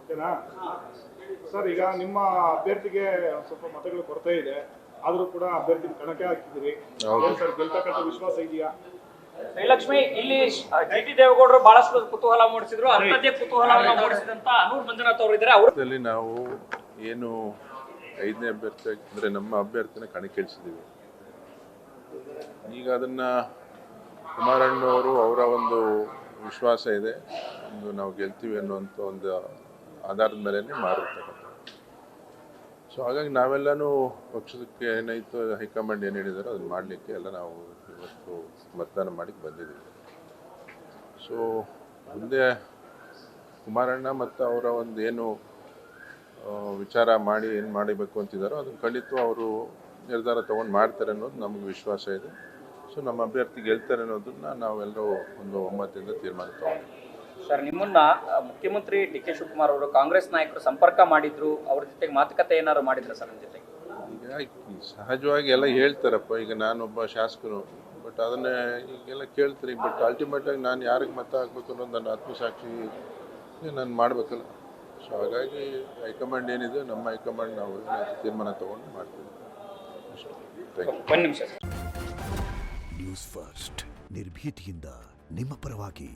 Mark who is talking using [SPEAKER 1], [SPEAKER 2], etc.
[SPEAKER 1] ಓಕೆನಾ ಸರ್? ಈಗ ನಿಮ್ಮ ಅಭ್ಯರ್ಥಿಗೆ ಸ್ವಲ್ಪ ಮತಗಳು ಕೊರತೆ ಇದೆ, ಆದರೂ ಕೂಡ ಅಭ್ಯರ್ಥಿ ಕಣಕ್ಕೆ ಹಾಕಿದ್ದೀರಿ. ಸರ್ ಗೆಲ್ತಕ್ಕಂಥ ವಿಶ್ವಾಸ ಇದೆಯಾ?
[SPEAKER 2] ಶ್ರೀಲಕ್ಷ್ಮಿ, ಇಲ್ಲಿ ಟಿ ದೇವೇಗೌಡರು ಬಹಳಷ್ಟು ಕುತೂಹಲ ಮೂಡಿಸಿದ್ರು. ಅಂಥದ್ದೇ ಕುತೂಹಲವನ್ನು ಮೂಡಿಸಿದಂತ ಅನೂರ್ ಮಂಜುನಾಥ್ ಅವರು ಇದ್ದಾರೆ.
[SPEAKER 3] ಅವರಲ್ಲಿ ನಾವು ಏನು 5ನೇ ಅಭ್ಯರ್ಥಿ ಅಂದರೆ ನಮ್ಮ ಅಭ್ಯರ್ಥಿನ ಕಣಕ್ಕಿಳಿಸಿದ್ದೀವಿ. ಈಗ ಅದನ್ನು ಕುಮಾರಣ್ಣವರು ಅವರ ಒಂದು ವಿಶ್ವಾಸ ಇದೆ, ಒಂದು ನಾವು ಗೆಲ್ತೀವಿ ಅನ್ನುವಂಥ ಒಂದು ಆಧಾರದ ಮೇಲೆ ಮಾಡಿರ್ತಕ್ಕಂಥ. ಸೊ ಹಾಗಾಗಿ ನಾವೆಲ್ಲನೂ ಪಕ್ಷದಕ್ಕೆ ಏನಾಯಿತು, ಹೈಕಮಾಂಡ್ ಏನು ಹೇಳಿದಾರೋ ಅದನ್ನು ಮಾಡಲಿಕ್ಕೆ ಎಲ್ಲ ನಾವು ಇವತ್ತು ಮತದಾನ ಮಾಡಿ ಬಂದಿದ್ದೀವಿ. ಸೊ ಮುಂದೆ ಕುಮಾರಣ್ಣ ಮತ್ತು ಅವರ ಒಂದು ಏನು ವಿಚಾರ ಮಾಡಿ ಏನು ಮಾಡಬೇಕು ಅಂತಿದ್ದಾರೋ ಅದನ್ನು ಖಂಡಿತ ಅವರು ನಿರ್ಧಾರ ತೊಗೊಂಡು ಮಾಡ್ತಾರೆ ಅನ್ನೋದು ನಮಗೆ ವಿಶ್ವಾಸ ಇದೆ. ಸೊ ನಮ್ಮ ಅಭ್ಯರ್ಥಿ ಗೆಲ್ತಾರೆ ಅನ್ನೋದನ್ನ ನಾವೆಲ್ಲರೂ ಒಂದು ಒಮ್ಮತದಿಂದ ತೀರ್ಮಾನ ತಗೊಂಡಿದ್ದೀವಿ.
[SPEAKER 2] ಸರ್, ನಿಮ್ಮನ್ನ ಮುಖ್ಯಮಂತ್ರಿ ಡಿ.ಕೆ. ಶಿವಕುಮಾರ್ ಅವರು ಕಾಂಗ್ರೆಸ್ ನಾಯಕರು ಸಂಪರ್ಕ ಮಾಡಿದ್ರು, ಅವ್ರ ಜೊತೆಗೆ ಮಾತುಕತೆ ಏನಾದ್ರು ಮಾಡಿದ್ರು ಸರ್ ನಿಮ್ಮ ಜೊತೆಗೆ?
[SPEAKER 3] ಈಗ ಸಹಜವಾಗಿ ಎಲ್ಲ ಹೇಳ್ತಾರಪ್ಪ, ಈಗ ನಾನೊಬ್ಬ ಶಾಸಕರು, ಬಟ್ ಅದನ್ನೇ ಈಗೆಲ್ಲ ಕೇಳ್ತಾರೆ. ಬಟ್ ಅಲ್ಟಿಮೇಟಾಗಿ ನಾನು ಯಾರಿಗೆ ಮತ ಹಾಕ್ಬೇಕು ಅನ್ನೋದು ನನ್ನ ಆತ್ಮಸಾಕ್ಷಿ ನಾನು ಮಾಡಬೇಕಲ್ಲ. ಸೊ ಹಾಗಾಗಿ ಹೈಕಮಾಂಡ್ ಏನಿದೆ, ನಮ್ಮ ಹೈಕಮಾಂಡ್ ನಾವು ತೀರ್ಮಾನ ತೊಗೊಂಡು ಮಾಡ್ತೀವಿ ಅಷ್ಟೇ. Thank you.
[SPEAKER 2] ಒಂದು ನಿಮಿಷ ಸರ್.
[SPEAKER 4] ನ್ಯೂಸ್ ಫಸ್ಟ್, ನಿರ್ಭೀತಿಯಿಂದ ನಿಮ್ಮ ಪರವಾಗಿ.